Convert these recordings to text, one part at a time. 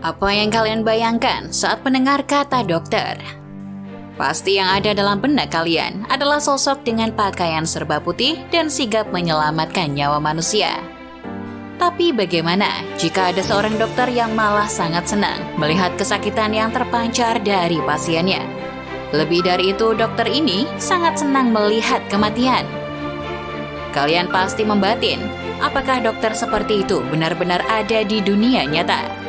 Apa yang kalian bayangkan saat mendengar kata dokter? Pasti yang ada dalam benak kalian adalah sosok dengan pakaian serba putih dan sigap menyelamatkan nyawa manusia. Tapi bagaimana jika ada seorang dokter yang malah sangat senang melihat kesakitan yang terpancar dari pasiennya? Lebih dari itu, dokter ini sangat senang melihat kematian. Kalian pasti membatin, apakah dokter seperti itu benar-benar ada di dunia nyata?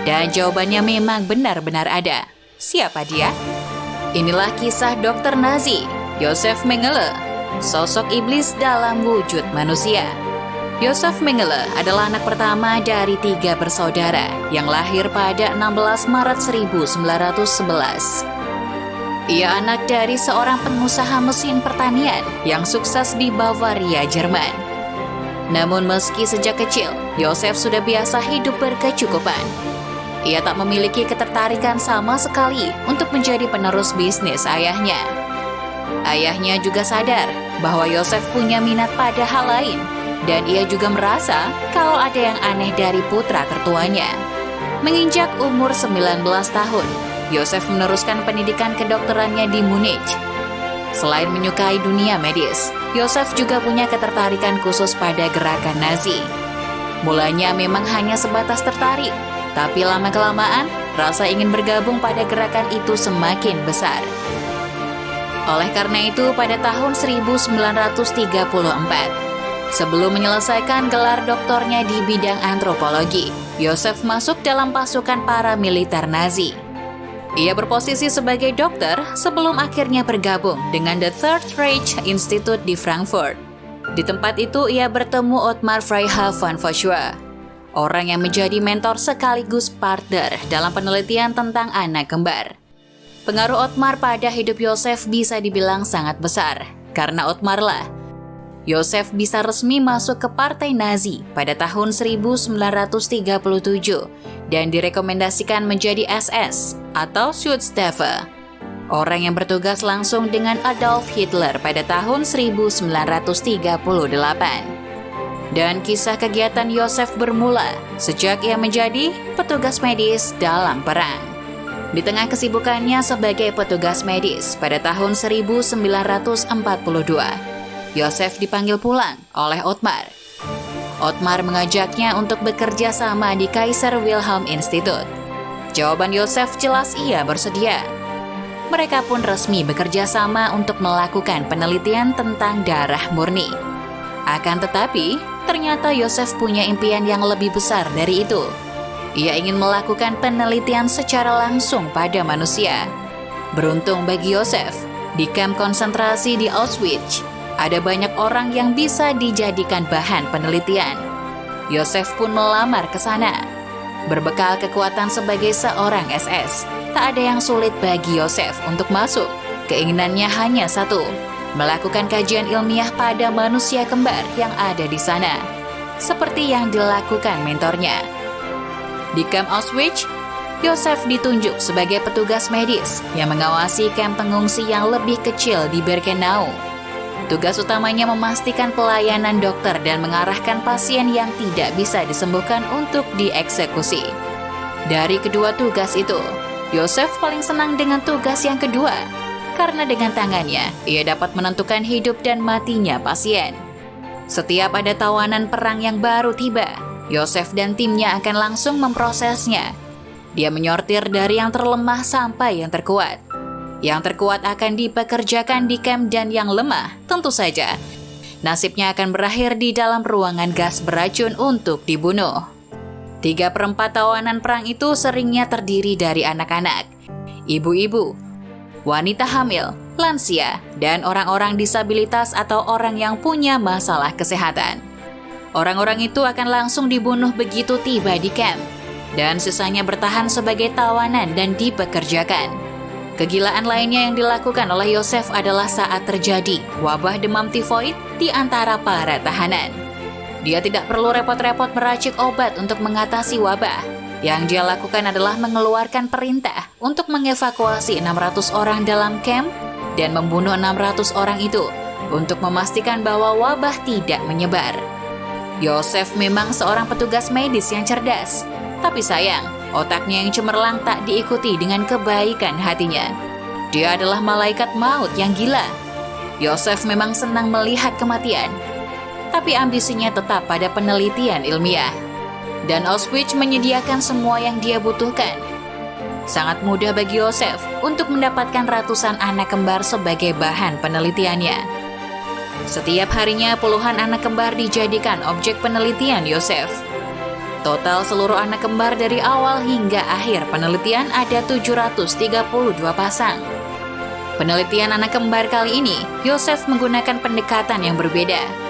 Dan jawabannya memang benar-benar ada. Siapa dia? Inilah kisah Dr. Nazi, Joseph Mengele, sosok iblis dalam wujud manusia. Joseph Mengele adalah anak pertama dari 3 bersaudara yang lahir pada 16 Maret 1911. Ia anak dari seorang pengusaha mesin pertanian yang sukses di Bavaria, Jerman. Namun meski sejak kecil, Joseph sudah biasa hidup berkecukupan. Ia tak memiliki ketertarikan sama sekali untuk menjadi penerus bisnis ayahnya. Ayahnya juga sadar bahwa Joseph punya minat pada hal lain, dan ia juga merasa kalau ada yang aneh dari putra tertuanya. Menginjak umur 19 tahun, Joseph meneruskan pendidikan kedokterannya di Munich. Selain menyukai dunia medis, Joseph juga punya ketertarikan khusus pada gerakan Nazi. Mulanya memang hanya sebatas tertarik, tapi lama-kelamaan, rasa ingin bergabung pada gerakan itu semakin besar. Oleh karena itu, pada tahun 1934, sebelum menyelesaikan gelar doktornya di bidang antropologi, Joseph masuk dalam pasukan paramiliter Nazi. Ia berposisi sebagai dokter sebelum akhirnya bergabung dengan The Third Reich Institute di Frankfurt. Di tempat itu, ia bertemu Ottmar Freiherr von Vosschow, orang yang menjadi mentor sekaligus partner dalam penelitian tentang anak kembar. Pengaruh Ottmar pada hidup Joseph bisa dibilang sangat besar, karena Ottmar lah Joseph bisa resmi masuk ke Partai Nazi pada tahun 1937 dan direkomendasikan menjadi SS atau Schutzstaffel, orang yang bertugas langsung dengan Adolf Hitler pada tahun 1938. Dan kisah kegiatan Joseph bermula sejak ia menjadi petugas medis dalam perang. Di tengah kesibukannya sebagai petugas medis pada tahun 1942, Joseph dipanggil pulang oleh Ottmar. Ottmar mengajaknya untuk bekerja sama di Kaiser Wilhelm Institute. Jawaban Joseph jelas ia bersedia. Mereka pun resmi bekerja sama untuk melakukan penelitian tentang darah murni. Akan tetapi, ternyata Joseph punya impian yang lebih besar dari itu. Ia ingin melakukan penelitian secara langsung pada manusia. Beruntung bagi Joseph, di kamp konsentrasi di Auschwitz, ada banyak orang yang bisa dijadikan bahan penelitian. Joseph pun melamar ke sana. Berbekal kekuatan sebagai seorang SS, tak ada yang sulit bagi Joseph untuk masuk. Keinginannya hanya satu, melakukan kajian ilmiah pada manusia kembar yang ada di sana, seperti yang dilakukan mentornya. Di kamp Auschwitz, Joseph ditunjuk sebagai petugas medis yang mengawasi kamp pengungsi yang lebih kecil di Birkenau. Tugas utamanya memastikan pelayanan dokter dan mengarahkan pasien yang tidak bisa disembuhkan untuk dieksekusi. Dari kedua tugas itu, Joseph paling senang dengan tugas yang kedua, karena dengan tangannya, ia dapat menentukan hidup dan matinya pasien. Setiap ada tawanan perang yang baru tiba, Joseph dan timnya akan langsung memprosesnya. Dia menyortir dari yang terlemah sampai yang terkuat. Yang terkuat akan dipekerjakan di kamp dan yang lemah, tentu saja, nasibnya akan berakhir di dalam ruangan gas beracun untuk dibunuh. 3/4 tawanan perang itu seringnya terdiri dari anak-anak, ibu-ibu, wanita hamil, lansia, dan orang-orang disabilitas atau orang yang punya masalah kesehatan. Orang-orang itu akan langsung dibunuh begitu tiba di kamp, dan sisanya bertahan sebagai tawanan dan dipekerjakan. Kegilaan lainnya yang dilakukan oleh Joseph adalah saat terjadi wabah demam tifoid di antara para tahanan. Dia tidak perlu repot-repot meracik obat untuk mengatasi wabah. Yang dia lakukan adalah mengeluarkan perintah untuk mengevakuasi 600 orang dalam kamp dan membunuh 600 orang itu untuk memastikan bahwa wabah tidak menyebar. Joseph memang seorang petugas medis yang cerdas, tapi sayang, Otaknya yang cemerlang tak diikuti dengan kebaikan hatinya. Dia adalah malaikat maut yang gila. Yosef memang senang melihat kematian, tapi ambisinya tetap pada penelitian ilmiah. Dan Auschwitz menyediakan semua yang dia butuhkan. Sangat mudah bagi Yosef untuk mendapatkan ratusan anak kembar sebagai bahan penelitiannya. Setiap harinya puluhan anak kembar dijadikan objek penelitian Yosef. Total seluruh anak kembar dari awal hingga akhir penelitian ada 732 pasang. Penelitian anak kembar kali ini, Yosef menggunakan pendekatan yang berbeda.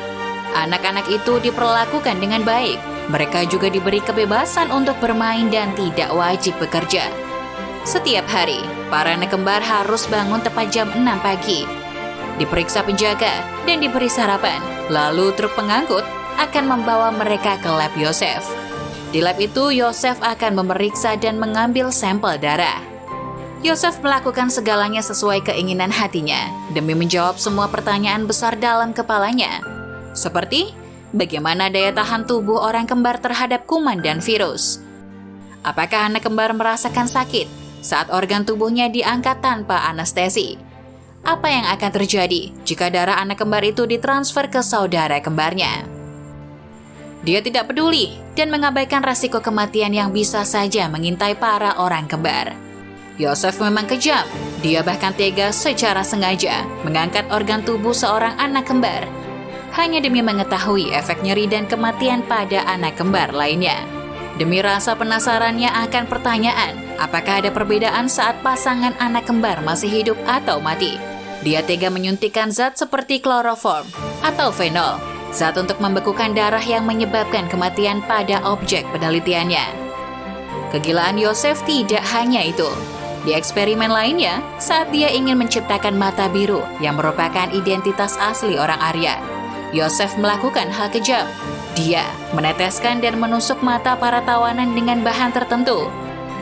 Anak-anak itu diperlakukan dengan baik. Mereka juga diberi kebebasan untuk bermain dan tidak wajib bekerja. Setiap hari, para anak kembar harus bangun tepat jam 6 pagi. Diperiksa penjaga dan diberi sarapan. Lalu truk pengangkut akan membawa mereka ke lab Yosef. Di lab itu, Yosef akan memeriksa dan mengambil sampel darah. Yosef melakukan segalanya sesuai keinginan hatinya demi menjawab semua pertanyaan besar dalam kepalanya. Seperti, bagaimana daya tahan tubuh orang kembar terhadap kuman dan virus? Apakah anak kembar merasakan sakit saat organ tubuhnya diangkat tanpa anestesi? Apa yang akan terjadi jika darah anak kembar itu ditransfer ke saudara kembarnya? Dia tidak peduli dan mengabaikan resiko kematian yang bisa saja mengintai para orang kembar. Yosef memang kejam. Dia bahkan tega secara sengaja mengangkat organ tubuh seorang anak kembar hanya demi mengetahui efek nyeri dan kematian pada anak kembar lainnya. Demi rasa penasarannya akan pertanyaan, apakah ada perbedaan saat pasangan anak kembar masih hidup atau mati? Dia tega menyuntikkan zat seperti kloroform atau fenol, zat untuk membekukan darah yang menyebabkan kematian pada objek penelitiannya. Kegilaan Yosef tidak hanya itu. Di eksperimen lainnya, saat dia ingin menciptakan mata biru yang merupakan identitas asli orang Arya, Yosef melakukan hal kejam. Dia meneteskan dan menusuk mata para tawanan dengan bahan tertentu.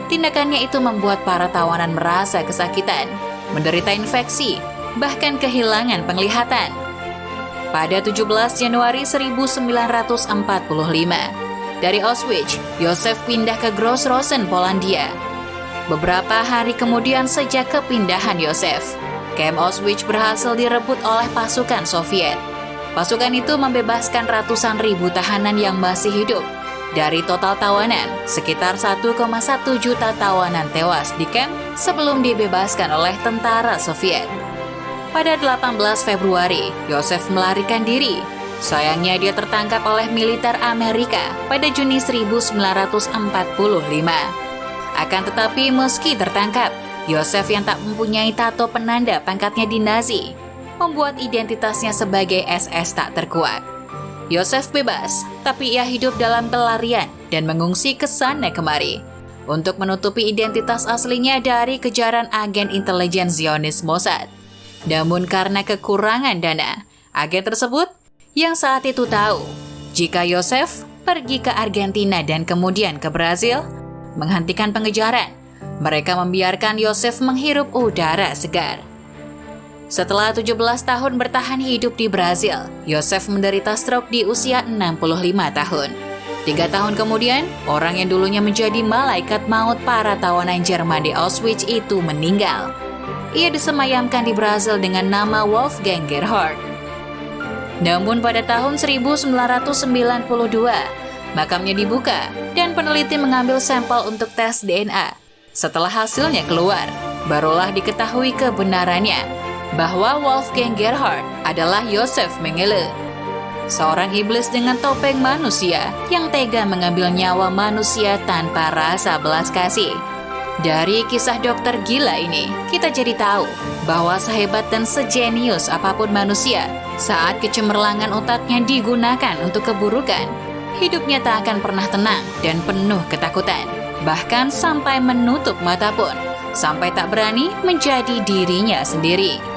Tindakannya itu membuat para tawanan merasa kesakitan, menderita infeksi, bahkan kehilangan penglihatan. Pada 17 Januari 1945, dari Auschwitz, Yosef pindah ke Gross-Rosen, Polandia. Beberapa hari kemudian sejak kepindahan Yosef, kamp Auschwitz berhasil direbut oleh pasukan Soviet. Pasukan itu membebaskan ratusan ribu tahanan yang masih hidup. Dari total tawanan, sekitar 1,1 juta tawanan tewas di kamp sebelum dibebaskan oleh tentara Soviet. Pada 18 Februari, Yosef melarikan diri. Sayangnya dia tertangkap oleh militer Amerika pada Juni 1945. Akan tetapi meski tertangkap, Yosef yang tak mempunyai tato penanda pangkatnya di Nazi, membuat identitasnya sebagai SS tak terkuat. Yosef bebas, tapi ia hidup dalam pelarian dan mengungsi ke sana kemari untuk menutupi identitas aslinya dari kejaran agen intelijen Zionis Mossad. Namun karena kekurangan dana, agen tersebut yang saat itu tahu jika Yosef pergi ke Argentina dan kemudian ke Brasil, menghentikan pengejaran, mereka membiarkan Yosef menghirup udara segar. Setelah 17 tahun bertahan hidup di Brasil, Yosef menderita stroke di usia 65 tahun. 3 tahun kemudian, orang yang dulunya menjadi malaikat maut para tawanan Jerman di Auschwitz itu meninggal. Ia disemayamkan di Brasil dengan nama Wolfgang Gerhard. Namun pada tahun 1992, makamnya dibuka dan peneliti mengambil sampel untuk tes DNA. Setelah hasilnya keluar, barulah diketahui kebenarannya bahwa Wolfgang Gerhard adalah Yosef Mengele, seorang iblis dengan topeng manusia yang tega mengambil nyawa manusia tanpa rasa belas kasih. Dari kisah dokter gila ini, kita jadi tahu bahwa sehebat dan sejenius apapun manusia, saat kecemerlangan otaknya digunakan untuk keburukan, hidupnya tak akan pernah tenang dan penuh ketakutan. Bahkan sampai menutup mata pun, sampai tak berani menjadi dirinya sendiri.